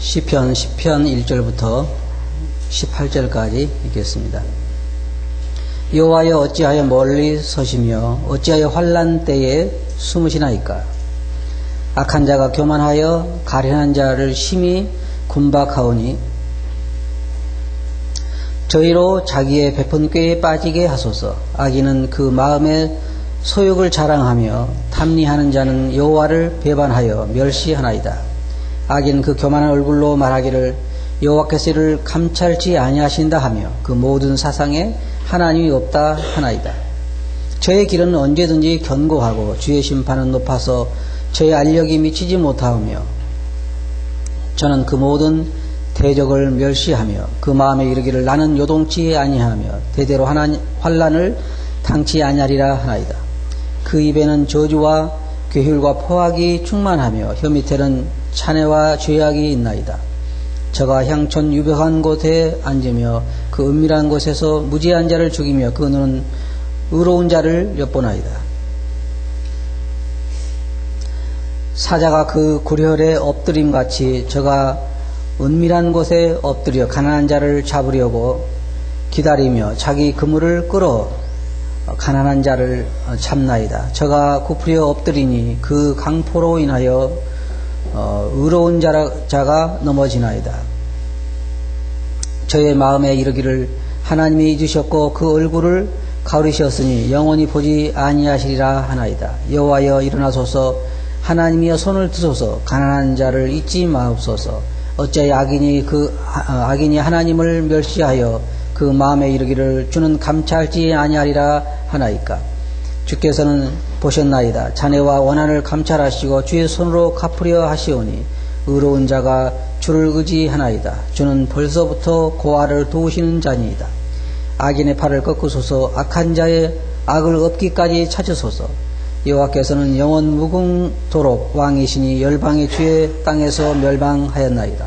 시편 10편 1절부터 18절까지 읽겠습니다. 여호와여 어찌하여 멀리 서시며 어찌하여 환난 때에 숨으시나이까. 악한 자가 교만하여 가련한 자를 심히 군박하오니 저희로 자기의 베푼 꾀에 빠지게 하소서. 악인은 그 마음에 소욕을 자랑하며 탐리하는 자는 여호와를 배반하여 멸시하나이다. 악인 그 교만한 얼굴로 말하기를 여호와께서 이를 감찰지 아니하신다 하며 그 모든 사상에 하나님이 없다 하나이다. 저의 길은 언제든지 견고하고 주의 심판은 높아서 저의 알력이 미치지 못하오며 저는 그 모든 대적을 멸시하며 그 마음에 이르기를 나는 요동치 아니하며 대대로 환난을 당치 아니하리라 하나이다. 그 입에는 저주와 괴휼과 포악이 충만하며 혀 밑에는 찬해와 죄악이 있나이다. 저가 향촌 유벽한 곳에 앉으며 그 은밀한 곳에서 무지한 자를 죽이며 그 눈은 의로운 자를 엿보나이다. 사자가 그 구렬에 엎드림같이 저가 은밀한 곳에 엎드려 가난한 자를 잡으려고 기다리며 자기 그물을 끌어 가난한 자를 잡나이다. 저가 굽으려 엎드리니 그 강포로 인하여 의로운 자가 넘어지나이다. 저의 마음에 이르기를 하나님이 잊으셨고 그 얼굴을 가리셨으니 영원히 보지 아니하시리라 하나이다. 여호와여 일어나소서. 하나님이여 손을 드소서. 가난한 자를 잊지 마옵소서. 어찌하여 악인이 하나님을 멸시하여 그 마음에 이르기를 주는 감찰지 아니하리라 하나이까. 주께서는 보셨나이다. 잔해와 원한을 감찰하시고 주의 손으로 갚으려 하시오니 의로운 자가 주를 의지하나이다. 주는 벌써부터 고아를 도우시는 자니이다. 악인의 팔을 꺾으소서. 악한 자의 악을 엎기까지 찾으소서. 여호와께서는 영원 무궁토록 왕이시니 열방의 주의 땅에서 멸망하였나이다.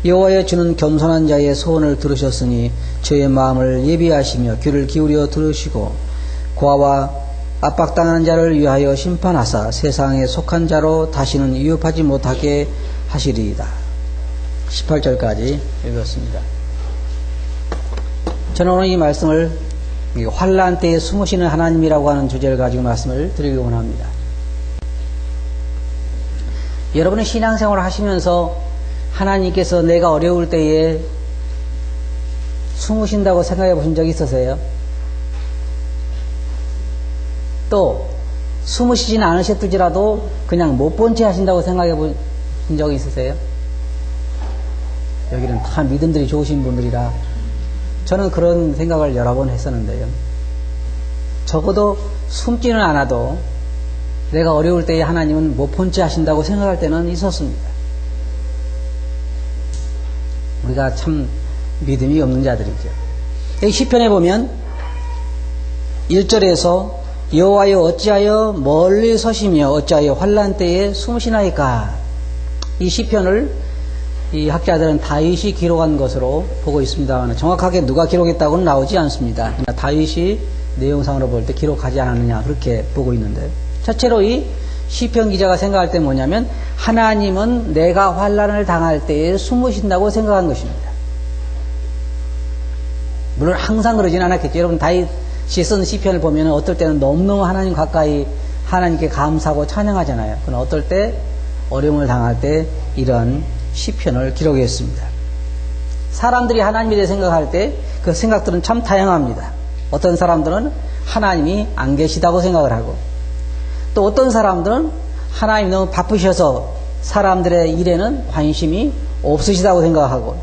여호와여 주는 겸손한 자의 소원을 들으셨으니 저의 마음을 예비하시며 귀를 기울여 들으시고 고아와 압박당하는 자를 위하여 심판하사 세상에 속한 자로 다시는 위협하지 못하게 하시리이다. 18절까지 읽었습니다. 저는 오늘 이 말씀을 환난 때에 숨으시는 하나님이라고 하는 주제를 가지고 말씀을 드리기 원합니다. 여러분은 신앙생활을 하시면서 하나님께서 내가 어려울 때에 숨으신다고 생각해 보신 적이 있으세요? 또 숨으시진 않으셨을지라도 그냥 못 본 채 하신다고 생각해 보신 적이 있으세요? 여기는 다 믿음들이 좋으신 분들이라 저는 그런 생각을 여러 번 했었는데요. 적어도 숨지는 않아도 내가 어려울 때에 하나님은 못 본 채 하신다고 생각할 때는 있었습니다. 우리가 참 믿음이 없는 자들이죠. 이 시편에 보면 1절에서 여호와여 어찌하여 멀리 서시며 어찌하여 환난 때에 숨으시나이까. 이 시편을 이 학자들은 다윗이 기록한 것으로 보고 있습니다만 정확하게 누가 기록했다고는 나오지 않습니다. 다윗이 내용상으로 볼 때 기록하지 않았느냐 그렇게 보고 있는데, 첫째로 이 시편 기자가 생각할 때 뭐냐면 하나님은 내가 환난을 당할 때에 숨으신다고 생각한 것입니다. 물론 항상 그러진 않았겠죠. 여러분 다윗이 쓴 시편을 보면 어떨 때는 너무너무 하나님 가까이 하나님께 감사하고 찬양하잖아요. 그러나 어떨 때 어려움을 당할 때 이런 시편을 기록했습니다. 사람들이 하나님에 대해 생각할 때 그 생각들은 참 다양합니다. 어떤 사람들은 하나님이 안 계시다고 생각을 하고, 또 어떤 사람들은 하나님이 너무 바쁘셔서 사람들의 일에는 관심이 없으시다고 생각하고,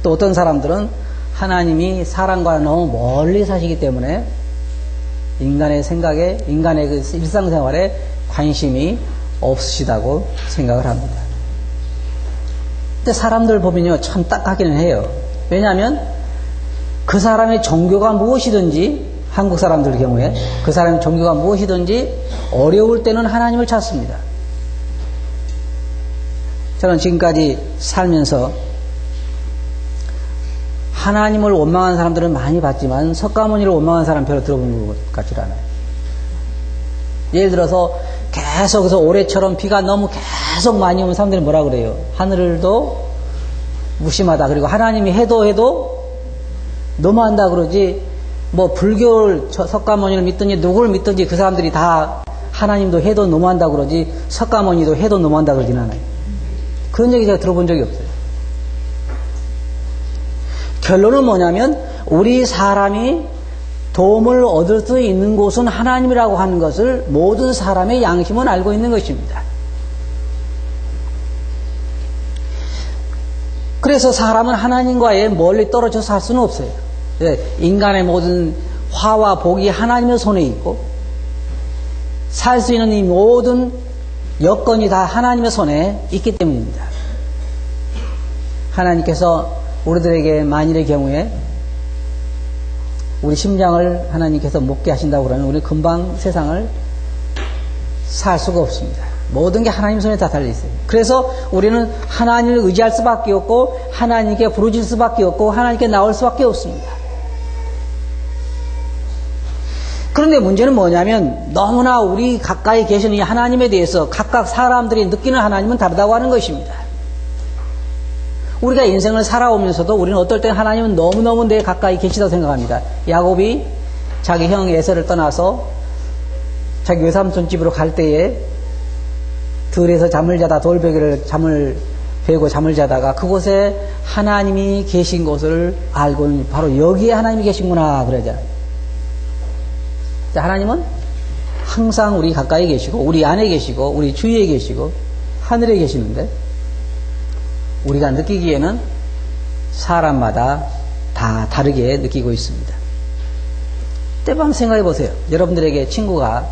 또 어떤 사람들은 하나님이 사람과 너무 멀리 사시기 때문에 인간의 생각에, 인간의 그 일상생활에 관심이 없으시다고 생각을 합니다. 근데 사람들 보면요, 참 딱하기는 해요. 왜냐하면 그 사람의 종교가 무엇이든지, 한국 사람들 경우에 그 사람의 종교가 무엇이든지 어려울 때는 하나님을 찾습니다. 저는 지금까지 살면서 하나님을 원망한 사람들은 많이 봤지만 석가모니를 원망한 사람 별로 들어본 것 같지 않아요. 예를 들어서 계속해서 올해처럼 비가 너무 계속 많이 오면 사람들이 뭐라 그래요? 하늘도 무심하다. 그리고 하나님이 해도 너무한다 그러지. 뭐 불교 석가모니를 믿든지 누구를 믿든지 그 사람들이 다 하나님도 해도 너무한다 그러지 석가모니도 해도 너무한다 그러진 않아요. 그런 얘기 제가 들어본 적이 없어요. 결론은 뭐냐면 우리 사람이 도움을 얻을 수 있는 곳은 하나님이라고 하는 것을 모든 사람의 양심은 알고 있는 것입니다. 그래서 사람은 하나님과의 멀리 떨어져 살 수는 없어요. 인간의 모든 화와 복이 하나님의 손에 있고 살 수 있는 이 모든 여건이 다 하나님의 손에 있기 때문입니다. 하나님께서 우리들에게 만일의 경우에 우리 심장을 하나님께서 먹게 하신다고 그러면 우리 금방 세상을 살 수가 없습니다. 모든 게 하나님 손에 다 달려있어요. 그래서 우리는 하나님을 의지할 수밖에 없고 하나님께 부르질 수밖에 없고 하나님께 나올 수밖에 없습니다. 그런데 문제는 뭐냐면 너무나 우리 가까이 계시는 이 하나님에 대해서 각각 사람들이 느끼는 하나님은 다르다고 하는 것입니다. 우리가 인생을 살아오면서도 우리는 어떨 때 하나님은 너무너무 내 가까이 계시다고 생각합니다. 야곱이 자기 형 에서를 떠나서 자기 외삼촌 집으로 갈 때에 들에서 잠을 자다 돌베개를 잠을 베고 잠을 자다가 그곳에 하나님이 계신 것을 알고 바로 여기에 하나님이 계신구나 그러잖아요. 하나님은 항상 우리 가까이 계시고 우리 안에 계시고 우리 주위에 계시고 하늘에 계시는데 우리가 느끼기에는 사람마다 다 다르게 느끼고 있습니다. 때밤 생각해 보세요. 여러분들에게 친구가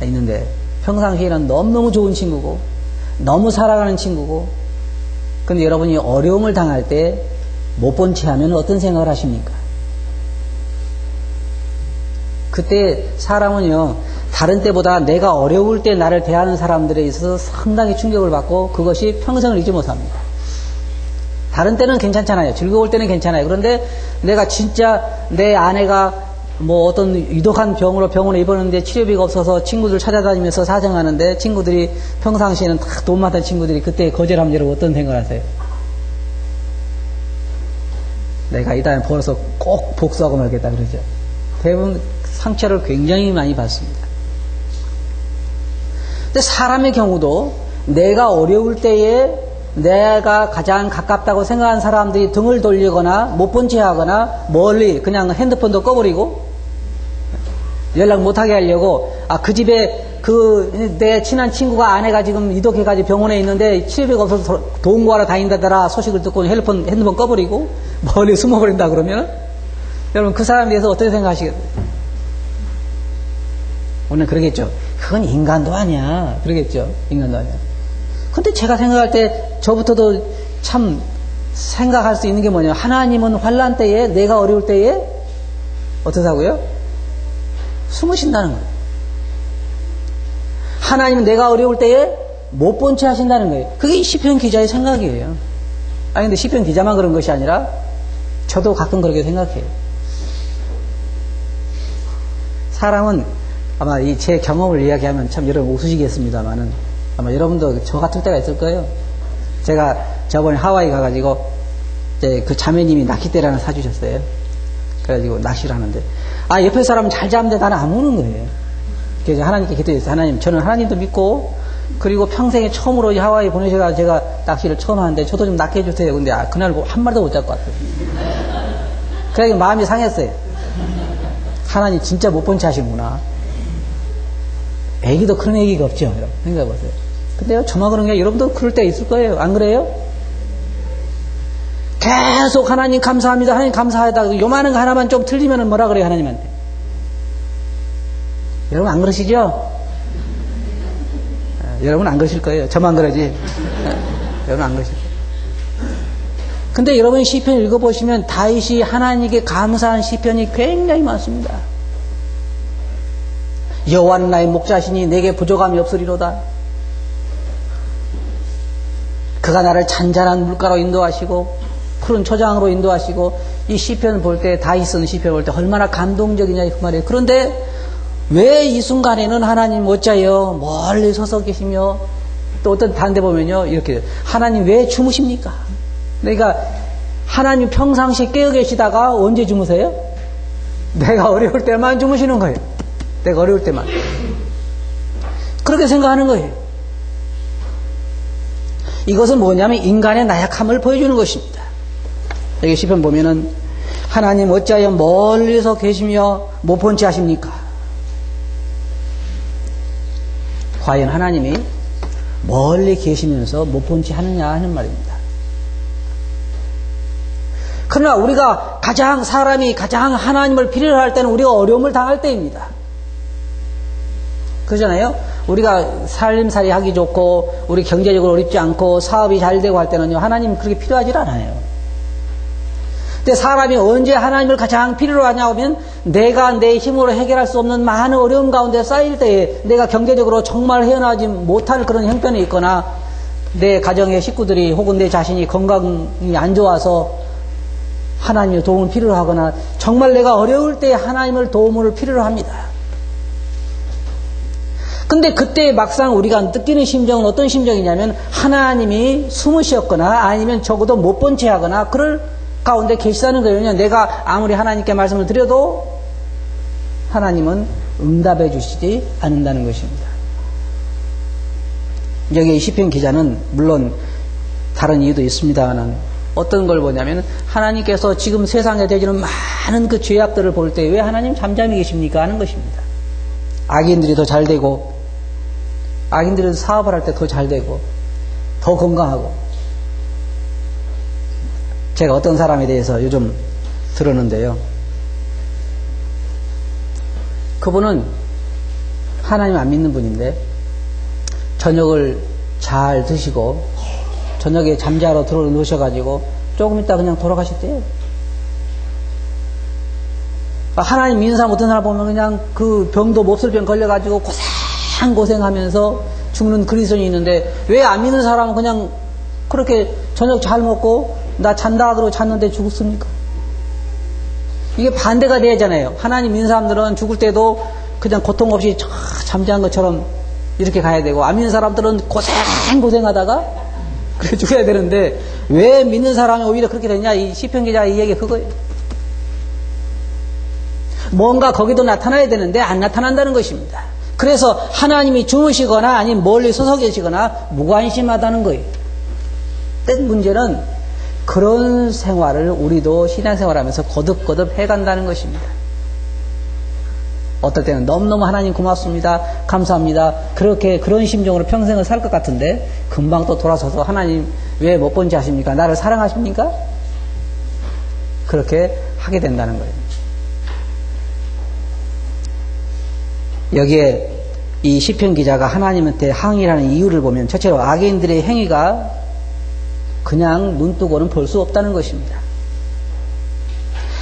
있는데 평상시에는 너무너무 좋은 친구고 너무 사랑하는 친구고 근데 여러분이 어려움을 당할 때 못 본 채 하면 어떤 생각을 하십니까? 그때 사람은요 다른 때보다 내가 어려울 때 나를 대하는 사람들에 있어서 상당히 충격을 받고 그것이 평생을 잊지 못합니다. 다른 때는 괜찮잖아요. 즐거울 때는 괜찮아요. 그런데 내가 진짜 내 아내가 뭐 어떤 유독한 병으로 병원에 입원했는데 치료비가 없어서 친구들 찾아다니면서 사정하는데 친구들이 평상시에는 다 돈 많던 친구들이 그때 거절하면 여러분 어떤 생각을 하세요? 내가 이 다음에 벌어서 꼭 복수하고 말겠다 그러죠. 대부분 상처를 굉장히 많이 받습니다. 근데 사람의 경우도 내가 어려울 때에 내가 가장 가깝다고 생각한 사람들이 등을 돌리거나 못 본 채 하거나 멀리 그냥 핸드폰도 꺼버리고 연락 못하게 하려고 그 집에 내 친한 친구가 아내가 지금 이독해가지고 병원에 있는데 치료비가 없어서 돈 구하러 다닌다더라 소식을 듣고 핸드폰 꺼버리고 멀리 숨어버린다 그러면 여러분 그 사람에 대해서 어떻게 생각하시겠어요? 오늘 그러겠죠. 그건 인간도 아니야. 그러겠죠. 인간도 아니야. 근데 제가 생각할 때 저부터도 참 생각할 수 있는 게 뭐냐면 하나님은 환난 때에 내가 어려울 때에 어떻다고요? 숨으신다는 거예요. 하나님은 내가 어려울 때에 못 본 채 하신다는 거예요. 그게 시편 기자의 생각이에요. 아니 근데 시편 기자만 그런 것이 아니라 저도 가끔 그렇게 생각해요. 사람은 아마 이 제 경험을 이야기하면 참 여러분 웃으시겠습니다만은 아마 여러분도 저 같을 때가 있을 거예요. 제가 저번에 하와이 가가지고 이제 그 자매님이 낚싯대를 하나 사주셨어요. 그래가지고 낚시를 하는데 옆에 사람은 잘 잡는데 나는 안 오는 거예요. 그래서 하나님께 기도했어요. 하나님 저는 하나님도 믿고 그리고 평생에 처음으로 하와이 보내셔서 제가 낚시를 처음 하는데 저도 좀 낚게 해주세요. 근데 그날 한 마리도 못 잡고 왔어요. 그래서 마음이 상했어요. 하나님 진짜 못 본 채 하시는구나. 애기도 그런 애기가 없죠. 여러분 생각해보세요. 근데요 저만 그런 게 여러분도 그럴 때 있을 거예요. 안 그래요? 계속 하나님 감사합니다. 하나님 감사하다. 요만한 거 하나만 좀 틀리면 뭐라 그래요 하나님한테? 여러분 안 그러시죠? 여러분 안 그러실 거예요. 저만 그러지. 여러분 안 그러실 거예요. 근데 여러분 시편 읽어보시면 다윗이 하나님께 감사한 시편이 굉장히 많습니다. 여호와는 나의 목자시니 내게 부족함이 없으리로다. 그가 나를 잔잔한 물가로 인도하시고 푸른 초장으로 인도하시고 이 시편 볼 때 다윗 쓰는 시편 볼 때 얼마나 감동적이냐 그 말이에요. 그런데 왜 이 순간에는 하나님 어찌하여 멀리 서서 계시며 또 어떤 다른 데 보면요 이렇게 하나님 왜 주무십니까? 그러니까 하나님 평상시에 깨어 계시다가 언제 주무세요? 내가 어려울 때만 주무시는 거예요. 내가 어려울 때만. 그렇게 생각하는 거예요. 이것은 뭐냐면 인간의 나약함을 보여주는 것입니다. 여기 시편 보면은 하나님 어찌하여 멀리서 계시며 못 본 채 하십니까? 과연 하나님이 멀리 계시면서 못 본 채 하느냐 하는 말입니다. 그러나 우리가 사람이 가장 하나님을 필요로 할 때는 우리가 어려움을 당할 때입니다. 그러잖아요? 우리가 살림살이 하기 좋고, 우리 경제적으로 어렵지 않고, 사업이 잘 되고 할 때는요, 하나님 그렇게 필요하지 않아요. 근데 사람이 언제 하나님을 가장 필요로 하냐 하면, 내가 내 힘으로 해결할 수 없는 많은 어려움 가운데 쌓일 때에, 내가 경제적으로 정말 헤어나지 못할 그런 형편이 있거나, 내 가정의 식구들이 혹은 내 자신이 건강이 안 좋아서 하나님의 도움을 필요로 하거나, 정말 내가 어려울 때 하나님을 도움을 필요로 합니다. 근데 그때 막상 우리가 느끼는 심정은 어떤 심정이냐면, 하나님이 숨으셨거나 아니면 적어도 못 본 채 하거나 그럴 가운데 계시다는 거예요. 내가 아무리 하나님께 말씀을 드려도 하나님은 응답해 주시지 않는다는 것입니다. 여기 시편 기자는 물론 다른 이유도 있습니다만, 어떤 걸 보냐면, 하나님께서 지금 세상에 되지는 많은 그 죄악들을 볼 때 왜 하나님 잠잠히 계십니까 하는 것입니다. 악인들이 더 잘 되고, 악인들은 사업을 할 때 더 잘 되고, 더 건강하고. 제가 어떤 사람에 대해서 요즘 들었는데요. 그분은 하나님 안 믿는 분인데, 저녁을 잘 드시고, 저녁에 잠자러 들어놓으셔가지고, 조금 있다 그냥 돌아가셨대요. 하나님 믿는 사람 어떤 사람 보면 그냥 그 병도 몹쓸 병 걸려가지고 고생하면서 죽는 그리스도인이 있는데, 왜 안 믿는 사람은 그냥 그렇게 저녁 잘 먹고 나 잔다 그러고 잤는데 죽었습니까? 이게 반대가 돼야잖아요. 하나님 믿는 사람들은 죽을 때도 그냥 고통 없이 잠자는 것처럼 이렇게 가야 되고, 안 믿는 사람들은 고생하다가 그렇게 죽어야 되는데, 왜 믿는 사람이 오히려 그렇게 되냐? 이 시편 기자 이 얘기 그거예요. 뭔가 거기도 나타나야 되는데 안 나타난다는 것입니다. 그래서 하나님이 주무시거나 아니면 멀리 서서 계시거나 무관심하다는 거예요. 땐 문제는 그런 생활을 우리도 신앙생활하면서 거듭거듭 해간다는 것입니다. 어떨 때는 너무너무 하나님 고맙습니다, 감사합니다, 그런 심정으로 평생을 살 것 같은데, 금방 또 돌아서서 하나님 왜 못 본지 아십니까? 나를 사랑하십니까? 그렇게 하게 된다는 거예요. 여기에 이 시편 기자가 하나님한테 항의하는 이유를 보면, 첫째로 악인들의 행위가 그냥 눈뜨고는 볼 수 없다는 것입니다.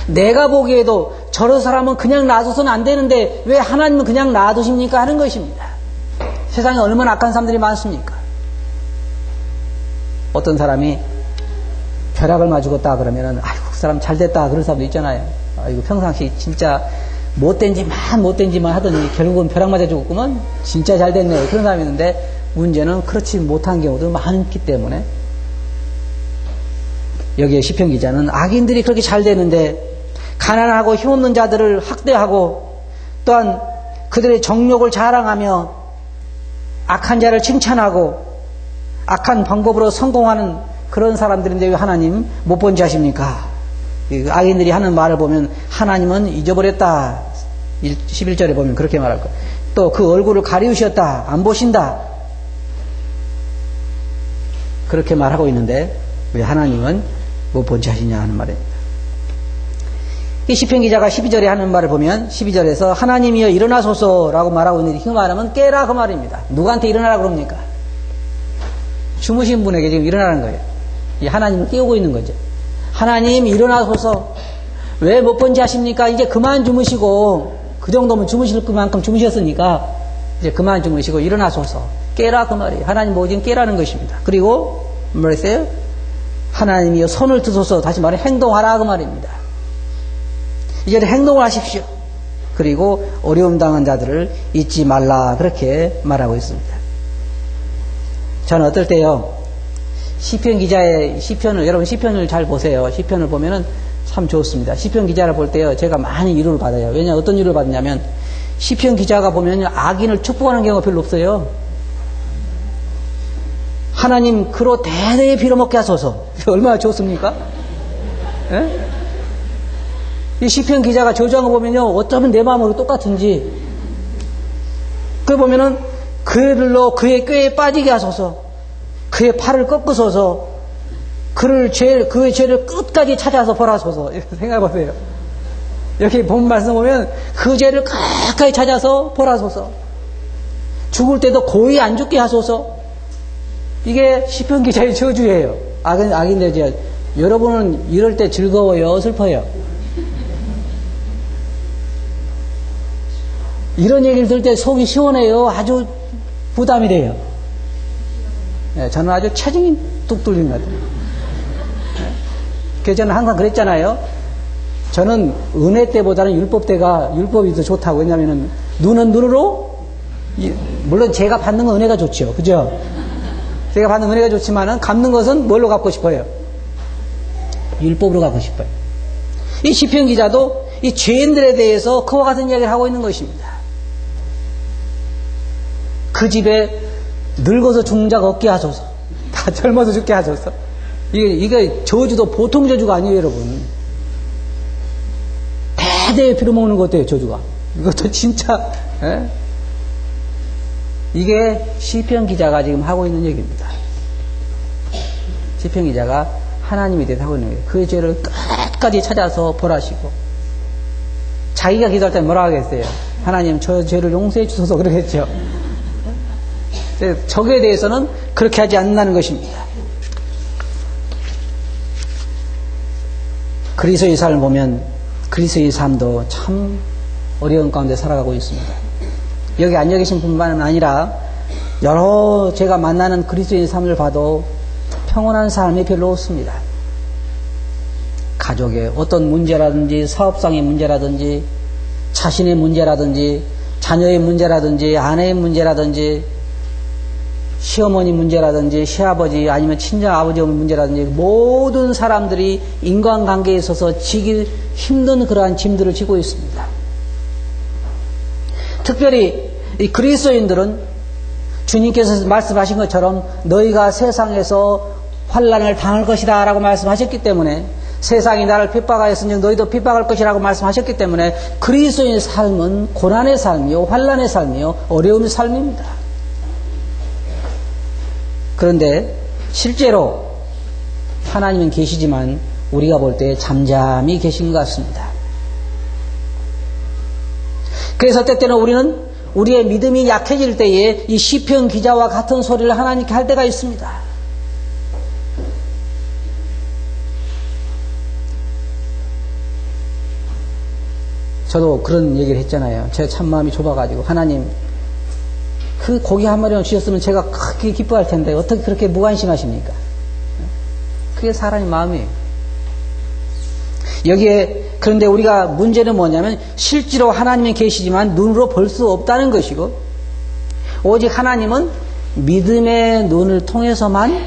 내가 보기에도 저런 사람은 그냥 놔둬서는 안 되는데 왜 하나님은 그냥 놔두십니까 하는 것입니다. 세상에 얼마나 악한 사람들이 많습니까? 어떤 사람이 벼락을 맞아 죽었다 그러면은, 아이고 그 사람 잘 됐다 그런 사람도 있잖아요. 아이고 평상시 진짜 못된 짓만 하더니 결국은 벼락 맞아 죽었구먼, 진짜 잘 됐네, 그런 사람이 있는데, 문제는 그렇지 못한 경우도 많기 때문에, 여기에 시편 기자는 악인들이 그렇게 잘 되는데 가난하고 힘없는 자들을 학대하고, 또한 그들의 정욕을 자랑하며 악한 자를 칭찬하고 악한 방법으로 성공하는 그런 사람들인데 왜 하나님 못 본 지 아십니까? 악인들이 하는 말을 보면 하나님은 잊어버렸다, 11절에 보면 그렇게 말할 거예요. 또 그 얼굴을 가리우셨다, 안 보신다, 그렇게 말하고 있는데 왜 하나님은 못 본 지 아시냐 하는 말입니다. 이 시편 기자가 12절에 하는 말을 보면, 12절에서 하나님이여 일어나소서라고 말하고 있는데, 그 말하면 깨라 그 말입니다. 누구한테 일어나라 그럽니까? 주무신 분에게 지금 일어나는 거예요. 이 하나님을 깨우고 있는 거죠. 하나님 일어나소서. 왜 못 본 지 아십니까? 이제 그만 주무시고, 그 정도면 주무실 만큼 주무셨으니까 이제 그만 주무시고 일어나소서. 깨라 그 말이에요. 하나님 오직 깨라는 것입니다. 그리고 뭐랬어요? 하나님이여 손을 드소서. 다시 말해 행동하라 그 말입니다. 이제 행동을 하십시오. 그리고 어려움 당한 자들을 잊지 말라, 그렇게 말하고 있습니다. 저는 어떨 때요, 시편 기자의 시편을, 여러분 시편을 잘 보세요. 시편을 보면은 참 좋습니다. 시편 기자를 볼 때요, 제가 많이 위로를 받아요. 왜냐, 어떤 위로를 받느냐면, 시편 기자가 보면 악인을 축복하는 경우가 별로 없어요. 하나님, 그로 대대에 빌어먹게 하소서. 얼마나 좋습니까? 예? 이 시편 기자가 저주한 거 보면요, 어쩌면 내 마음으로 똑같은지, 그 보면은, 그들로 그의 꾀에 빠지게 하소서, 그의 팔을 꺾으소서, 그의 죄를 끝까지 찾아서 벌하소서. 이렇게 생각해보세요. 여기 본 말씀 보면 그 죄를 끝까지 찾아서 벌하소서, 죽을 때도 고의 안 죽게 하소서. 이게 시편 기자의 저주예요. 악인들. 여러분은 이럴 때 즐거워요, 슬퍼요? 이런 얘기를 들을 때 속이 시원해요, 아주 부담이 돼요? 네, 저는 아주 체증이 뚝 뚫린 것 같아요. 그래서 저는 항상 그랬잖아요. 저는 은혜 때보다는 율법 때가, 율법이 더 좋다고. 왜냐면은, 눈은 눈으로, 물론 제가 받는 건 은혜가 좋죠. 그죠? 제가 받는 은혜가 좋지만은, 갚는 것은 뭘로 갚고 싶어요? 율법으로 갚고 싶어요. 이 시편 기자도 이 죄인들에 대해서 그와 같은 이야기를 하고 있는 것입니다. 그 집에 늙어서 죽는 자가 없게 하소서. 다 젊어서 죽게 하소서. 이게 저주도 보통 저주가 아니에요, 여러분. 대대에 빌어먹는 것도예요, 저주가. 이것도 진짜, 예? 이게 시편 기자가 지금 하고 있는 얘기입니다. 시편 기자가 하나님에 대해서 하고 있는 거예요. 그의 죄를 끝까지 찾아서 벌하시고, 자기가 기도할 때 뭐라 하겠어요? 하나님, 저 죄를 용서해 주소서 그러겠죠. 적에 대해서는 그렇게 하지 않는다는 것입니다. 그리스도의 삶을 보면 그리스도의 삶도 참 어려운 가운데 살아가고 있습니다. 여기 앉아 계신 분만은 아니라 여러 제가 만나는 그리스도의 삶을 봐도 평온한 삶이 별로 없습니다. 가족의 어떤 문제라든지, 사업상의 문제라든지, 자신의 문제라든지, 자녀의 문제라든지, 아내의 문제라든지, 시어머니 문제라든지, 시아버지 아니면 친정 아버지 문제라든지, 모든 사람들이 인간관계에 있어서 지기 힘든 그러한 짐들을 지고 있습니다. 특별히 이 그리스도인들은 주님께서 말씀하신 것처럼 너희가 세상에서 환난을 당할 것이다 라고 말씀하셨기 때문에, 세상이 나를 핍박하였으니 너희도 핍박할 것이라고 말씀하셨기 때문에, 그리스도인의 삶은 고난의 삶이요, 환난의 삶이요, 어려움의 삶입니다. 그런데 실제로 하나님은 계시지만 우리가 볼 때 잠잠히 계신 것 같습니다. 그래서 때때는 우리는 우리의 믿음이 약해질 때에 이 시편 기자와 같은 소리를 하나님께 할 때가 있습니다. 저도 그런 얘기를 했잖아요. 제가 참 마음이 좁아가지고, 하나님, 그 고기 한 마리만 주셨으면 제가 크게 기뻐할 텐데 어떻게 그렇게 무관심하십니까? 그게 사람의 마음이에요. 여기에, 그런데 우리가 문제는 뭐냐면, 실제로 하나님은 계시지만 눈으로 볼 수 없다는 것이고, 오직 하나님은 믿음의 눈을 통해서만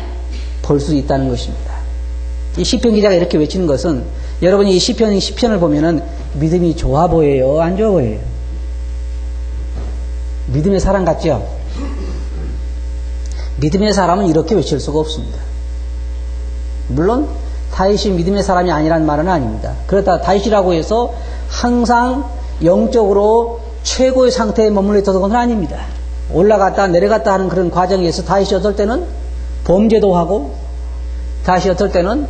볼 수 있다는 것입니다. 이 시편 기자가 이렇게 외치는 것은, 여러분이 이 시편을 보면은 믿음이 좋아 보여요, 안 좋아 보여요? 믿음의 사람 같죠? 믿음의 사람은 이렇게 외칠 수가 없습니다. 물론 다윗이 믿음의 사람이 아니란 말은 아닙니다. 그렇다 다윗이라고 해서 항상 영적으로 최고의 상태에 머물러 있었던 건 아닙니다. 올라갔다 내려갔다 하는 그런 과정에서 다윗이 어떨 때는 범죄도 하고, 다윗이 어떨 때는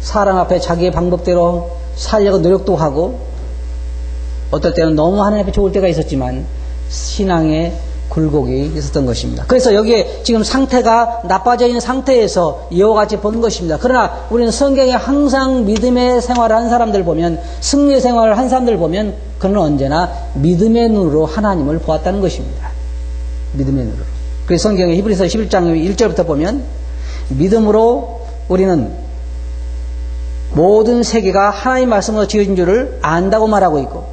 사람 앞에 자기의 방법대로 살려고 노력도 하고, 어떨 때는 너무 하나님 앞에 좋을 때가 있었지만 신앙의 굴곡이 있었던 것입니다. 그래서 여기에 지금 상태가 나빠져 있는 상태에서 이와 같이 보는 것입니다. 그러나 우리는 성경에 항상 믿음의 생활을 한 사람들 보면, 승리의 생활을 한 사람들 보면, 그는 언제나 믿음의 눈으로 하나님을 보았다는 것입니다. 믿음의 눈으로. 그래서 성경에 히브리서 11장 1절부터 보면, 믿음으로 우리는 모든 세계가 하나님의 말씀으로 지어진 줄을 안다고 말하고 있고,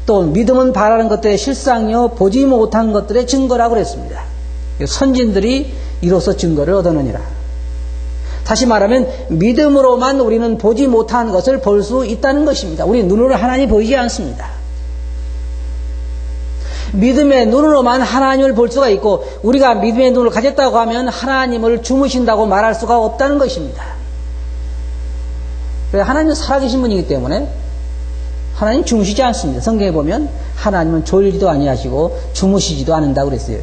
또 믿음은 바라는 것들의 실상이요 보지 못한 것들의 증거라고 그랬습니다. 선진들이 이로써 증거를 얻어느니라. 다시 말하면 믿음으로만 우리는 보지 못한 것을 볼 수 있다는 것입니다. 우리 눈으로 하나님이 보이지 않습니다. 믿음의 눈으로만 하나님을 볼 수가 있고 우리가 믿음의 눈을 가졌다고 하면 하나님을 주무신다고 말할 수가 없다는 것입니다. 하나님은 살아계신 분이기 때문에 하나님 주무시지 않습니다. 성경에 보면 하나님은 졸지도 아니하시고 주무시지도 않는다고 그랬어요.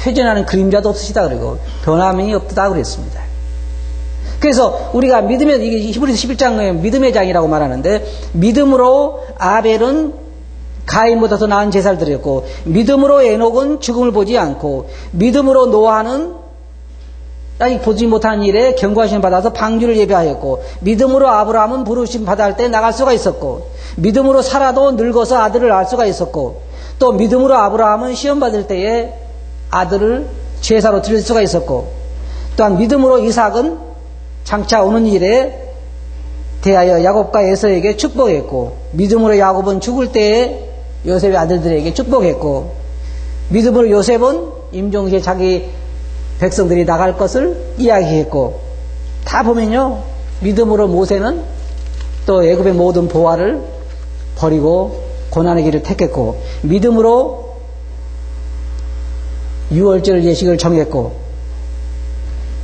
회전하는 그림자도 없으시다 그러고 변함이 없다 그랬습니다. 그래서 우리가 믿음의, 이게 히브리서 11장의 믿음의 장이라고 말하는데, 믿음으로 아벨은 가인보다 더 나은 제사를 드렸고, 믿음으로 에녹은 죽음을 보지 않고, 믿음으로 노아는 아직 보지 못한 일에 경고하심을 받아서 방주를 예배하였고, 믿음으로 아브라함은 부르심 받을 때 나갈 수가 있었고, 믿음으로 사라도 늙어서 아들을 낳을 수가 있었고, 또 믿음으로 아브라함은 시험 받을 때에 아들을 제사로 드릴 수가 있었고, 또한 믿음으로 이삭은 장차 오는 일에 대하여 야곱과 에서에게 축복했고, 믿음으로 야곱은 죽을 때에 요셉의 아들들에게 축복했고, 믿음으로 요셉은 임종시에 자기 백성들이 나갈 것을 이야기했고, 다 보면요, 믿음으로 모세는 또 애굽의 모든 보화를 버리고 고난의 길을 택했고, 믿음으로 유월절 예식을 정했고,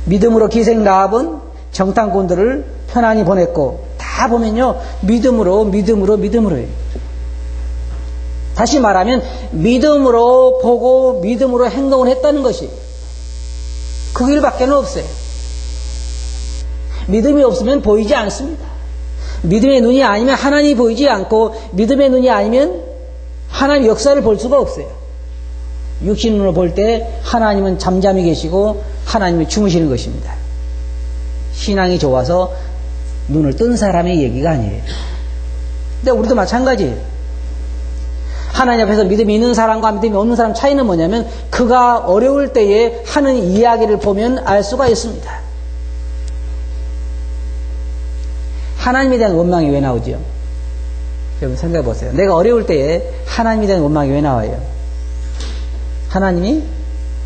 믿음으로 기생 라합은 정탐꾼들을 편안히 보냈고, 다 보면요, 믿음으로예요. 다시 말하면 믿음으로 보고 믿음으로 행동을 했다는 것이 그 길밖에는 없어요. 믿음이 없으면 보이지 않습니다. 믿음의 눈이 아니면 하나님이 보이지 않고, 믿음의 눈이 아니면 하나님의 역사를 볼 수가 없어요. 육신으로 볼 때 하나님은 잠잠히 계시고 하나님이 주무시는 것입니다. 신앙이 좋아서 눈을 뜬 사람의 얘기가 아니에요. 근데 우리도 마찬가지예요. 하나님 앞에서 믿음이 있는 사람과 믿음이 없는 사람 차이는 뭐냐면, 그가 어려울 때에 하는 이야기를 보면 알 수가 있습니다. 하나님에 대한 원망이 왜 나오죠? 여러분 생각해 보세요. 내가 어려울 때에 하나님에 대한 원망이 왜 나와요? 하나님이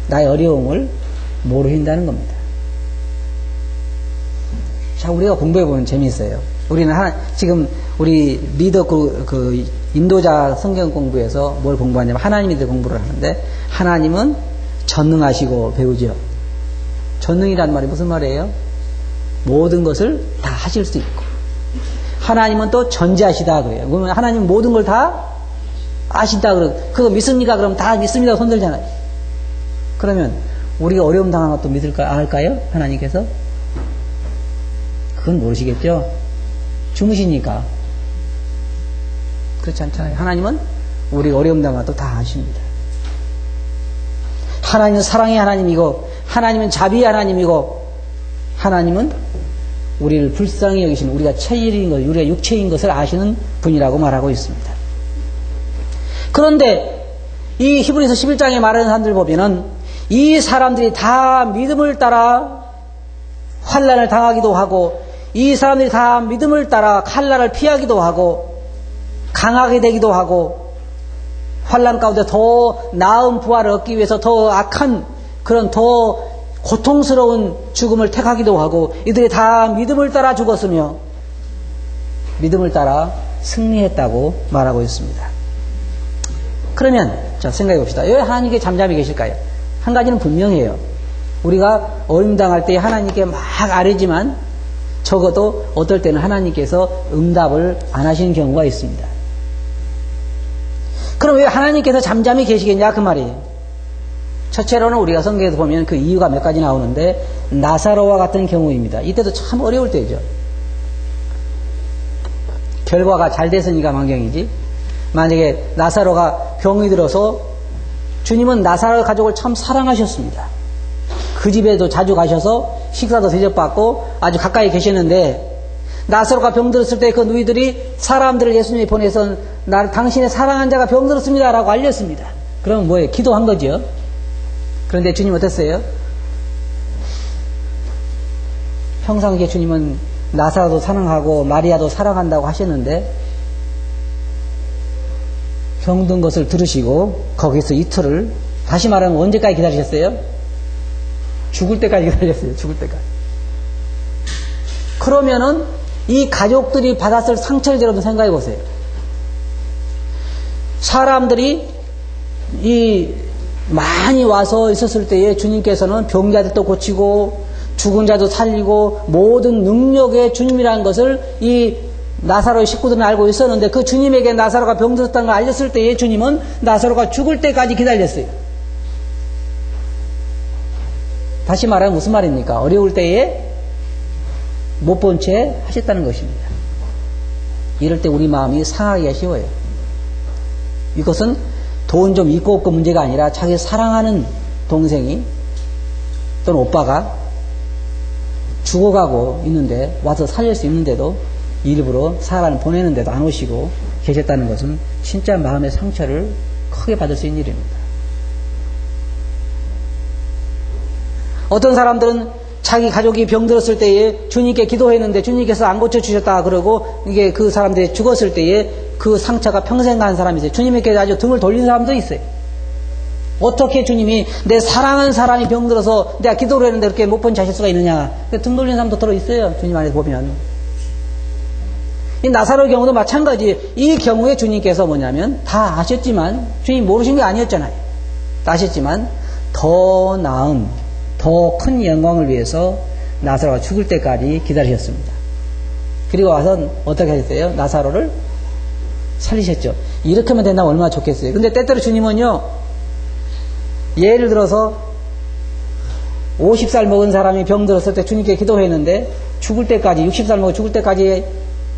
나의 어려움을 모르신다는 겁니다. 자, 우리가 공부해보면 재미있어요. 우리는 지금 우리 리더 그 인도자 성경 공부에서 뭘 공부하냐면 하나님에 대해 공부를 하는데, 하나님은 전능하시고 배우죠. 전능이란 말이 무슨 말이에요? 모든 것을 다 하실 수 있고, 하나님은 또 전지하시다 그래요. 그러면 하나님은 모든 걸 다 아신다 그러고, 그거 믿습니까? 그럼 다 믿습니다 손 들잖아요. 그러면 우리가 어려움 당한 것도 알까요? 하나님께서? 그건 모르시겠죠? 주무시니까. 그렇지 않잖아요. 하나님은 우리가 어려움 당한 것도 다 아십니다. 하나님은 사랑의 하나님이고, 하나님은 자비의 하나님이고, 하나님은 우리를 불쌍히 여기시는, 우리가 체질인 것, 우리가 육체인 것을 아시는 분이라고 말하고 있습니다. 그런데 이 히브리서 11장에 말하는 사람들 보면은, 이 사람들이 다 믿음을 따라 환난을 당하기도 하고, 이 사람들이 다 믿음을 따라 칼날을 피하기도 하고, 강하게 되기도 하고, 환난 가운데 더 나은 부활을 얻기 위해서 더 악한 그런 더 고통스러운 죽음을 택하기도 하고, 이들이 다 믿음을 따라 죽었으며 믿음을 따라 승리했다고 말하고 있습니다. 그러면 자, 생각해 봅시다. 왜 하나님께 잠잠히 계실까요? 한 가지는 분명해요. 우리가 어려움 당할 때 하나님께 막 아뢰지만 적어도 어떨 때는 하나님께서 응답을 안 하시는 경우가 있습니다. 그럼 왜 하나님께서 잠잠히 계시겠냐 그 말이에요. 첫째로는 우리가 성경에서 보면 그 이유가 몇 가지 나오는데, 나사로와 같은 경우입니다. 이때도 참 어려울 때죠. 결과가 잘 됐으니까 망정이지, 만약에 나사로가 병이 들어서, 주님은 나사로 가족을 참 사랑하셨습니다. 그 집에도 자주 가셔서 식사도 대접받고 아주 가까이 계셨는데, 나사로가 병들었을 때 그 누이들이 사람들을 예수님이 보내서 당신의 사랑한 자가 병들었습니다 라고 알렸습니다. 그럼 뭐예요? 기도한 거죠. 그런데 주님 어땠어요? 평상시에 주님은 나사로도 사랑하고 마리아도 사랑한다고 하셨는데, 병든 것을 들으시고 거기서 이틀을, 다시 말하면 언제까지 기다리셨어요? 죽을 때까지 기다리셨어요. 죽을 때까지. 그러면은 이 가족들이 받았을 상처를 여러분 생각해 보세요. 사람들이 많이 와서 있었을 때에 주님께서는 병자들도 고치고 죽은 자도 살리고 모든 능력의 주님이라는 것을 이 나사로의 식구들은 알고 있었는데 그 주님에게 나사로가 병들었다는 걸 알렸을 때에 주님은 나사로가 죽을 때까지 기다렸어요. 다시 말하면 무슨 말입니까? 어려울 때에 못 본 채 하셨다는 것입니다. 이럴 때 우리 마음이 상하기가 쉬워요. 이것은 돈 좀 있고 없고 문제가 아니라 자기 사랑하는 동생이 또는 오빠가 죽어가고 있는데 와서 살릴 수 있는데도 일부러 사람을 보내는데도 안 오시고 계셨다는 것은 진짜 마음의 상처를 크게 받을 수 있는 일입니다. 어떤 사람들은 자기 가족이 병들었을 때에 주님께 기도했는데 주님께서 안 고쳐주셨다 그러고 이게 그 사람들이 죽었을 때에 그 상처가 평생 가는 사람이 있어요. 주님께 아주 등을 돌리는 사람도 있어요. 어떻게 주님이 내 사랑하는 사람이 병들어서 내가 기도를 했는데 그렇게 못 본 체 하실 수가 있느냐. 등 돌리는 사람도 들어있어요. 주님 안에서 보면. 이 나사로의 경우도 마찬가지. 이 경우에 주님께서 뭐냐면 다 아셨지만 주님 모르신 게 아니었잖아요. 다 아셨지만 더 나은 더 큰 영광을 위해서 나사로가 죽을 때까지 기다리셨습니다. 그리고 와서 어떻게 하셨어요? 나사로를 살리셨죠. 이렇게 하면 된다면 얼마나 좋겠어요. 근데 때때로 주님은요, 예를 들어서 50살 먹은 사람이 병들었을 때 주님께 기도했는데 죽을 때까지 60살 먹어 죽을 때까지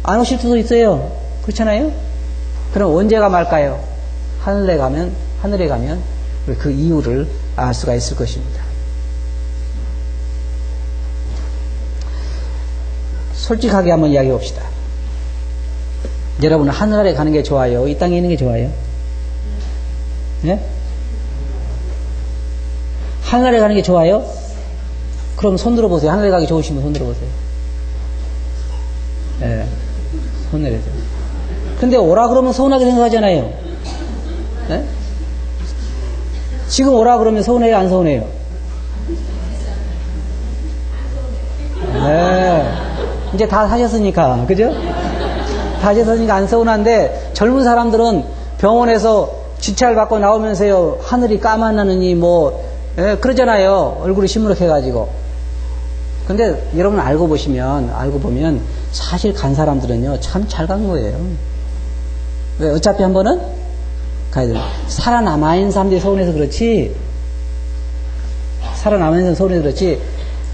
안 오실 수도 있어요. 그렇잖아요? 그럼 언제가 말까요? 하늘에 가면 그 이유를 알 수가 있을 것입니다. 솔직하게 한번 이야기해 봅시다. 여러분은 하늘에 가는 게 좋아요? 이 땅에 있는 게 좋아요? 네? 하늘에 가는 게 좋아요? 그럼 손 들어보세요. 하늘에 가기 좋으신 분 손 들어보세요. 네. 손 내려세요. 근데 오라 그러면 서운하게 생각하잖아요. 네? 지금 오라 그러면 서운해요? 안 서운해요? 네. 이제 다 사셨으니까, 그죠? 다 하셨으니까 안 서운한데, 젊은 사람들은 병원에서 주차를 받고 나오면서요, 하늘이 까만나느니 그러잖아요. 얼굴이 시무룩 해가지고. 근데 여러분 알고 보면, 사실 간 사람들은요, 참 잘 간 거예요. 왜? 어차피 한 번은 가야 돼요. 살아남아있는 사람들이 서운해서 그렇지,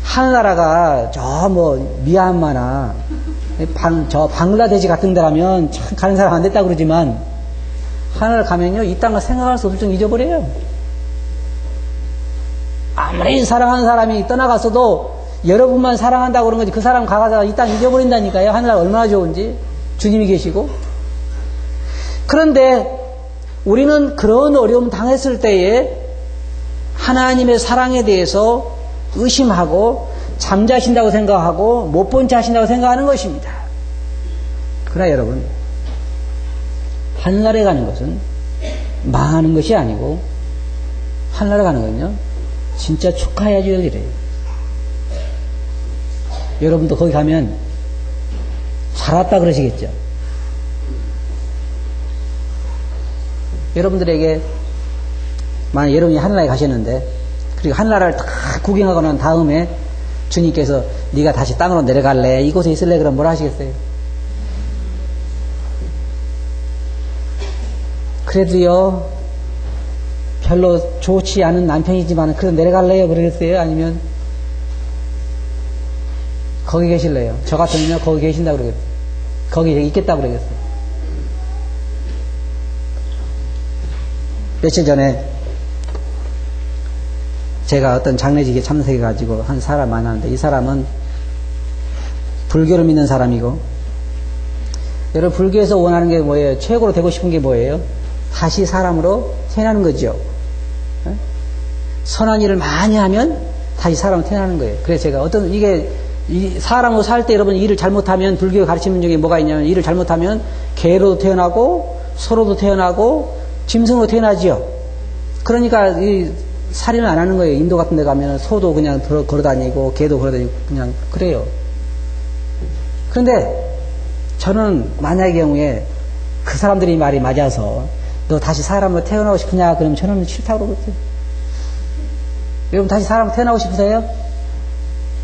하늘나라가 미얀마나 방글라데시 같은 데라면 참 가는 사람 안 됐다 그러지만 하늘 가면요 이 땅을 생각할 수 없을 정도 잊어버려요. 아무리 사랑하는 사람이 떠나갔어도 여러분만 사랑한다고 그런 거지 그 사람 가가서 이 땅 잊어버린다니까요. 하늘나라 얼마나 좋은지 주님이 계시고. 그런데 우리는 그런 어려움 당했을 때에 하나님의 사랑에 대해서 의심하고 잠자신다고 생각하고 못 본 채 하신다고 생각하는 것입니다. 그러나 여러분, 하늘나라에 가는 것은 망하는 것이 아니고 하늘나라에 가는 건요 진짜 축하해야지 할 일이에요. 여러분도 거기 가면 잘 왔다 그러시겠죠. 여러분들에게 만약 여러분이 하늘나라에 가셨는데 그리고 하늘나라를 다 구경하고 난 다음에 주님께서 네가 다시 땅으로 내려갈래? 이곳에 있을래? 그럼 뭐라 하시겠어요? 그래도요 별로 좋지 않은 남편이지만 그래도 내려갈래요? 그러겠어요? 아니면 거기 계실래요? 저 같으면요 거기 계신다고 그러겠어요. 거기 있겠다고 그러겠어요. 며칠 전에 제가 어떤 장례식에 참석해가지고 한 사람 만났는데 이 사람은 불교를 믿는 사람이고 여러분 불교에서 원하는 게 뭐예요? 최고로 되고 싶은 게 뭐예요? 다시 사람으로 태어나는 거죠. 선한 일을 많이 하면 다시 사람으로 태어나는 거예요. 그래서 제가 사람으로 살 때 여러분 일을 잘못하면 불교가 가르치는 중에 뭐가 있냐면 일을 잘못하면 개로도 태어나고 소로도 태어나고 짐승으로 태어나지요. 그러니까 살인을 안 하는 거예요. 인도 같은 데 가면 소도 그냥 걸어다니고 개도 걸어다니고 그냥 그래요. 그런데 저는 만약의 경우에 그 사람들이 말이 맞아서 너 다시 사람으로 태어나고 싶으냐? 그러면 저는 싫다고 그러거든요. 여러분 다시 사람으로 태어나고 싶으세요?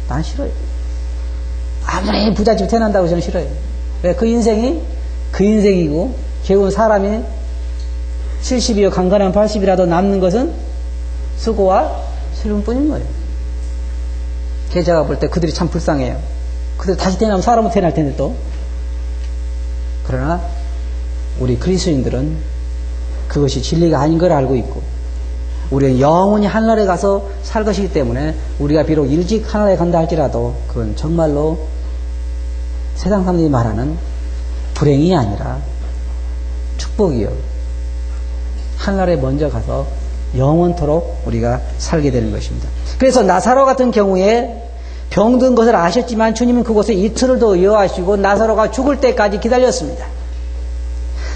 난 싫어요. 아무리 부잣집 태어난다고 저는 싫어요. 왜? 그 인생이 그 인생이고 결국은 사람이 70이요 강건한 80이라도 남는 것은 수고와 슬픔뿐인 거예요. 제가 볼 때 그들이 참 불쌍해요. 그들 다시 태어나면 사람으로 태어날 텐데 또. 그러나 우리 그리스도인들은 그것이 진리가 아닌 걸 알고 있고 우리는 영원히 하늘에 가서 살 것이기 때문에 우리가 비록 일찍 하늘에 간다 할지라도 그건 정말로 세상 사람들이 말하는 불행이 아니라 축복이요. 하늘에 먼저 가서 영원토록 우리가 살게 되는 것입니다. 그래서 나사로 같은 경우에 병든 것을 아셨지만 주님은 그곳에 이틀을 더 여하시고 나사로가 죽을 때까지 기다렸습니다.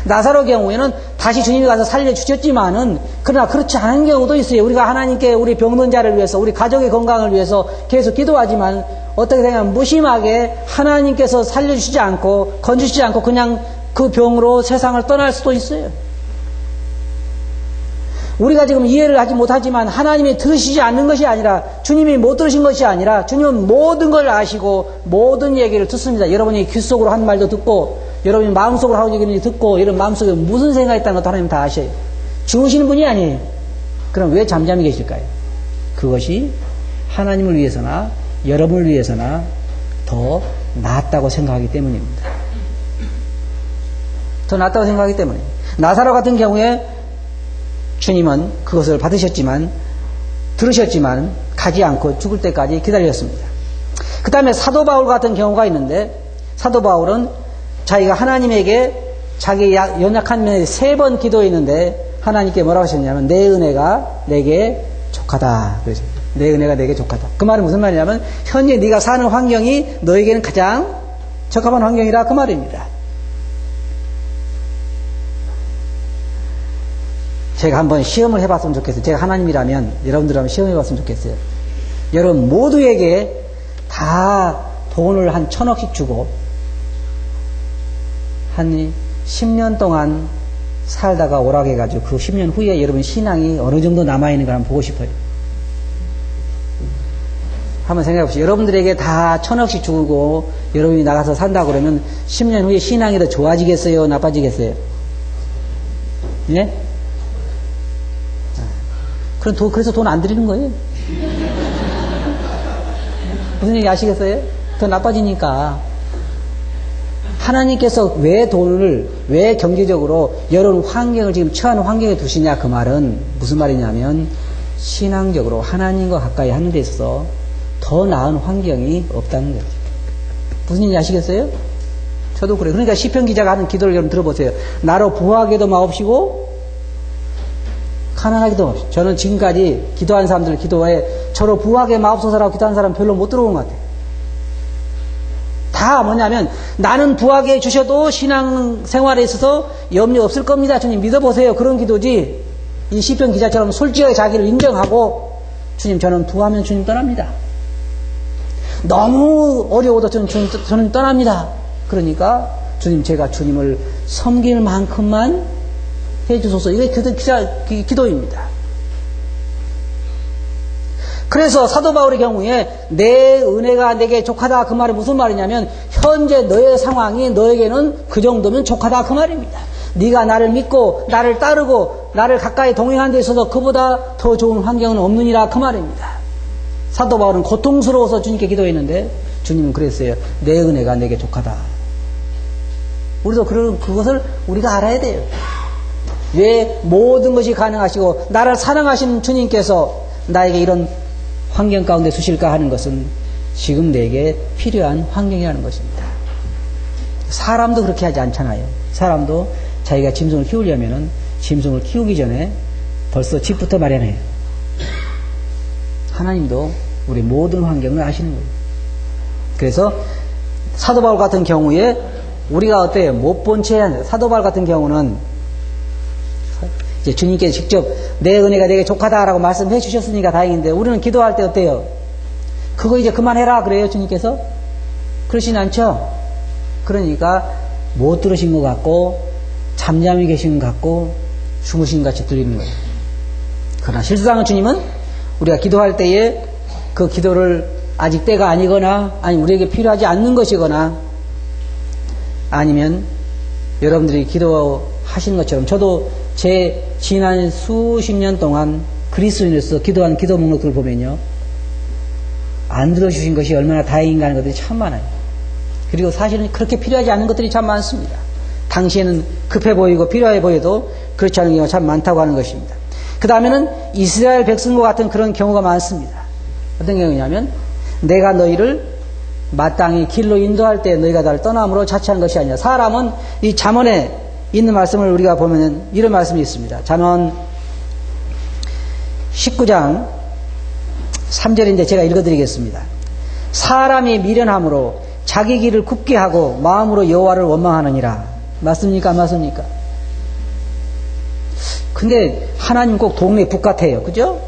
나사로 경우에는 다시 주님이 가서 살려주셨지만은 그러나 그렇지 않은 경우도 있어요. 우리가 하나님께 우리 병든 자를 위해서 우리 가족의 건강을 위해서 계속 기도하지만 어떻게 되냐면 무심하게 하나님께서 살려주시지 않고 건주시지 않고 그냥 그 병으로 세상을 떠날 수도 있어요. 우리가 지금 이해를 하지 못하지만 하나님이 들으시지 않는 것이 아니라 주님이 못 들으신 것이 아니라 주님은 모든 걸 아시고 모든 얘기를 듣습니다. 여러분이 귀 속으로 한 말도 듣고 여러분이 마음속으로 하는 얘기를 듣고 이런 마음속에 무슨 생각이 있다는 것도 하나님 다 아셔요. 죽으시는 분이 아니에요. 그럼 왜 잠잠히 계실까요? 그것이 하나님을 위해서나 여러분을 위해서나 더 낫다고 생각하기 때문입니다. 더 낫다고 생각하기 때문에 나사로 같은 경우에 주님은 그것을 받으셨지만 들으셨지만 가지 않고 죽을 때까지 기다렸습니다. 그 다음에 사도 바울 같은 경우가 있는데 사도 바울은 자기가 하나님에게 자기 연약한 면에 3번 기도했는데 하나님께 뭐라고 하셨냐면 내 은혜가 내게 족하다. 그래서 내 은혜가 내게 족하다. 그 말은 무슨 말이냐면 현재 네가 사는 환경이 너에게는 가장 적합한 환경이라 그 말입니다. 제가 한번 시험을 해봤으면 좋겠어요. 제가 하나님이라면 여러분들 한번 시험해봤으면 좋겠어요. 여러분 모두에게 다 돈을 한 1,000억씩 주고 한 10년 동안 살다가 오락해가지고 그 10년 후에 여러분 신앙이 어느 정도 남아있는 걸 한번 보고 싶어요. 한번 생각해보세요. 여러분들에게 다 1,000억씩 주고 여러분이 나가서 산다고 그러면 10년 후에 신앙이 더 좋아지겠어요? 나빠지겠어요? 예? 그래서 돈 안 드리는 거예요. 무슨 얘기 아시겠어요? 더 나빠지니까. 하나님께서 왜 경제적으로 여러 환경을 지금 처하는 환경에 두시냐 그 말은 무슨 말이냐면 신앙적으로 하나님과 가까이 하는 데 있어서 더 나은 환경이 없다는 거죠. 무슨 얘기 아시겠어요? 저도 그래요. 그러니까 시편 기자가 하는 기도를 여러분 들어보세요. 나로 부하게도 마옵시고 가난하기도 마옵시고. 저는 지금까지 기도한 사람들 기도에 저로 부하게 마옵소서라고 기도한 사람 별로 못 들어본 것 같아요. 다 뭐냐면 나는 부하게 주셔도 신앙생활에 있어서 염려 없을 겁니다. 주님 믿어보세요. 그런 기도지. 이 시편 기자처럼 솔직하게 자기를 인정하고 주님 저는 부하면 주님 떠납니다. 너무 어려워도 저는 떠납니다. 그러니까 주님 제가 주님을 섬길 만큼만 해주소서. 이게 기도입니다. 그래서 사도 바울의 경우에 내 은혜가 내게 족하다 그 말이 무슨 말이냐면 현재 너의 상황이 너에게는 그 정도면 족하다 그 말입니다. 네가 나를 믿고 나를 따르고 나를 가까이 동행하는 데 있어서 그보다 더 좋은 환경은 없느니라 그 말입니다. 사도 바울은 고통스러워서 주님께 기도했는데 주님은 그랬어요. 내 은혜가 내게 족하다. 우리도 그것을 우리가 알아야 돼요. 왜 모든 것이 가능하시고 나를 사랑하시는 주님께서 나에게 이런 환경 가운데 두실까 하는 것은 지금 내게 필요한 환경이라는 것입니다. 사람도 그렇게 하지 않잖아요. 사람도 자기가 짐승을 키우려면은 짐승을 키우기 전에 벌써 집부터 마련해요. 하나님도 우리 모든 환경을 아시는 거예요. 그래서 사도 바울 같은 경우에 우리가 어때요? 못 본 채 사도 바울 같은 경우는 이제 주님께서 직접 내 은혜가 내게 족하다라고 말씀해 주셨으니까 다행인데 우리는 기도할 때 어때요? 그거 이제 그만해라 그래요 주님께서? 그러진 않죠? 그러니까 못 들으신 것 같고 잠잠히 계신 것 같고 주무신 것 같이 들리는 거예요. 그러나 실상은 주님은 우리가 기도할 때에 그 기도를 아직 때가 아니거나 아니 우리에게 필요하지 않는 것이거나 아니면 여러분들이 기도하시는 것처럼 저도 제 지난 수십 년 동안 그리스도인으로서 기도한 기도 목록들을 보면요. 안 들어주신 것이 얼마나 다행인가 하는 것들이 참 많아요. 그리고 사실은 그렇게 필요하지 않은 것들이 참 많습니다. 당시에는 급해 보이고 필요해 보여도 그렇지 않은 경우가 참 많다고 하는 것입니다. 그 다음에는 이스라엘 백성과 같은 그런 경우가 많습니다. 어떤 경우냐면 내가 너희를 마땅히 길로 인도할 때 너희가 나를 떠남으로 자취한 것이 아니라 사람은 이 잠언에 있는 말씀을 우리가 보면 이런 말씀이 있습니다. 잠언 19장 3절인데 제가 읽어드리겠습니다. 사람이 미련함으로 자기 길을 굽게 하고 마음으로 여호와를 원망하느니라. 맞습니까? 안 맞습니까? 근데 하나님 꼭 동네 북 같아요. 그죠?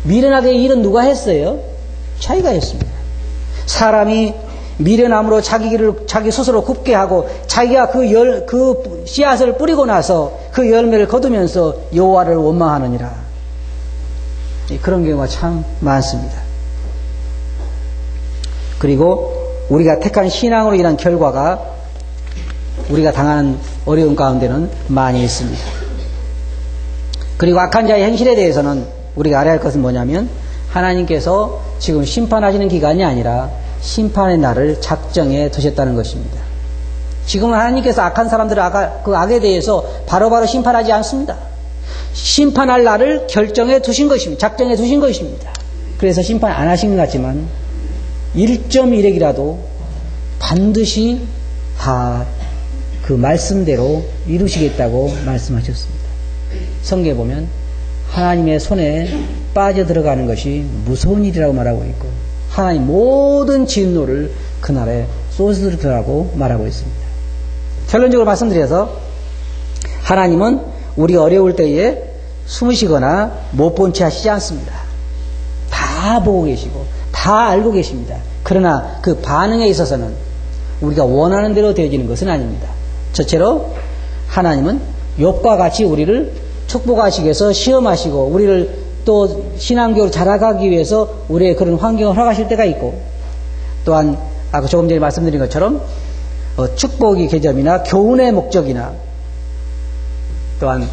미련하게 일은 누가 했어요? 자기가 했습니다. 사람이 미련함으로 자기 길을 자기 스스로 굽게 하고 자기가 그 씨앗을 뿌리고 나서 그 열매를 거두면서 여호와를 원망하느니라. 그런 경우가 참 많습니다. 그리고 우리가 택한 신앙으로 인한 결과가 우리가 당하는 어려운 가운데는 많이 있습니다. 그리고 악한 자의 행실에 대해서는 우리가 알아야 할 것은 뭐냐면 하나님께서 지금 심판하시는 기간이 아니라 심판의 날을 작정해 두셨다는 것입니다. 지금 하나님께서 악한 사람들의 그 악에 대해서 바로바로 심판하지 않습니다. 심판할 날을 결정해 두신 것입니다. 작정해 두신 것입니다. 그래서 심판 안 하신 것 같지만 1.1핵이라도 반드시 다 그 말씀대로 이루시겠다고 말씀하셨습니다. 성경에 보면 하나님의 손에 빠져들어가는 것이 무서운 일이라고 말하고 있고 하나님 모든 진노를 그날에 쏟으리라고 말하고 있습니다. 결론적으로 말씀드려서 하나님은 우리가 어려울 때에 숨으시거나 못 본 채 하시지 않습니다. 다 보고 계시고 다 알고 계십니다. 그러나 그 반응에 있어서는 우리가 원하는 대로 되어지는 것은 아닙니다. 첫째로 하나님은 욥과 같이 우리를 축복하시기 위해서 시험하시고 우리를 또 신앙교로 자라가기 위해서 우리의 그런 환경을 허락하실 때가 있고 또한 아까 조금 전에 말씀드린 것처럼 축복의 계점이나 교훈의 목적이나 또한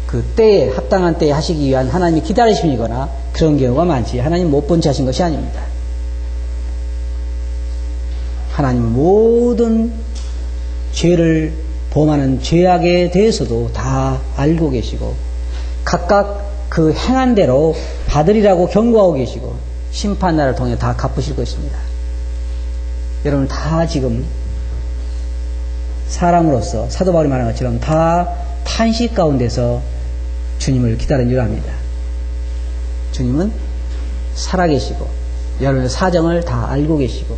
그 때에 합당한 때에 하시기 위한 하나님이 기다리심이거나 그런 경우가 많지 하나님 못 본 채 하신 것이 아닙니다. 하나님은 모든 죄를 범하는 죄악에 대해서도 다 알고 계시고 각각 그 행한 대로 받으리라고 경고하고 계시고 심판날을 통해 다 갚으실 것입니다. 여러분 다 지금 사람으로서 사도 바울이 말한 것처럼 다 탄식 가운데서 주님을 기다리는 줄 압니다. 주님은 살아계시고 여러분의 사정을 다 알고 계시고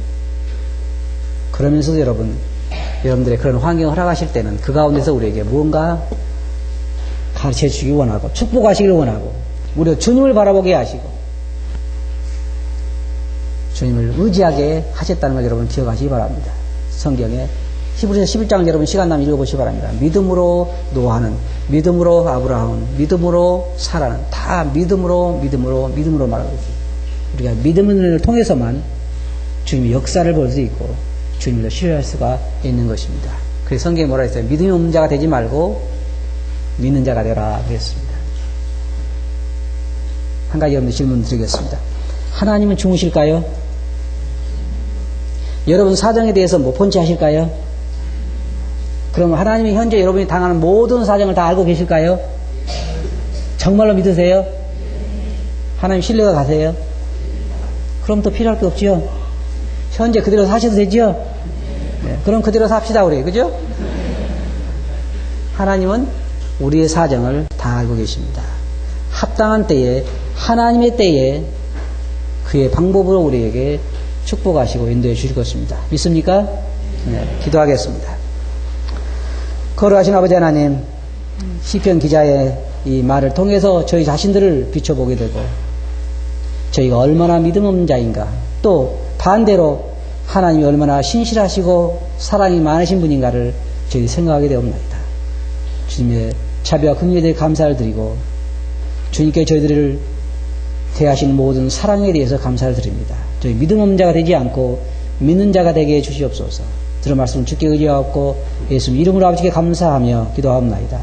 그러면서도 여러분들의 그런 환경을 허락하실 때는 그 가운데서 우리에게 무언가 가르쳐 주기 원하고 축복하시기를 원하고 우리가 주님을 바라보게 하시고 주님을 의지하게 하셨다는 걸 여러분 기억하시기 바랍니다. 성경에 히브리서 11장 여러분 시간 나면 읽어보시기 바랍니다. 믿음으로 노아는, 믿음으로 아브라함은, 믿음으로 사라는 다 믿음으로 말하고 있습니다. 우리가 믿음을 통해서만 주님의 역사를 볼 수 있고 주님을 신뢰할 수가 있는 것입니다. 그래서 성경에 뭐라 했어요? 믿음이 없는 자가 되지 말고 믿는 자가 되라 그랬습니다. 한 가지 여러분들 질문 드리겠습니다. 하나님은 주무실까요? 여러분 사정에 대해서 못 본 채 하실까요? 그럼 하나님이 현재 여러분이 당하는 모든 사정을 다 알고 계실까요? 정말로 믿으세요? 하나님 신뢰가 가세요? 그럼 또 필요할 게 없지요? 현재 그대로 사셔도 되죠? 네, 그럼 그대로 삽시다 우리 그죠? 하나님은 우리의 사정을 다 알고 계십니다. 합당한 때에 하나님의 때에 그의 방법으로 우리에게 축복하시고 인도해 주실 것입니다. 믿습니까? 네, 기도하겠습니다. 거룩하신 아버지 하나님, 시편 기자의 이 말을 통해서 저희 자신들을 비춰보게 되고 저희가 얼마나 믿음 없는 자인가 또 반대로 하나님이 얼마나 신실하시고 사랑이 많으신 분인가를 저희들이 생각하게 되옵나이다. 주님의 자비와 긍휼에 대해 감사를 드리고 주님께 저희들을 대하시는 모든 사랑에 대해서 감사를 드립니다. 저희 믿음 없는 자가 되지 않고 믿는 자가 되게 해 주시옵소서. 들은 말씀 주께 의지하옵고 예수님 이름으로 아버지께 감사하며 기도하옵나이다.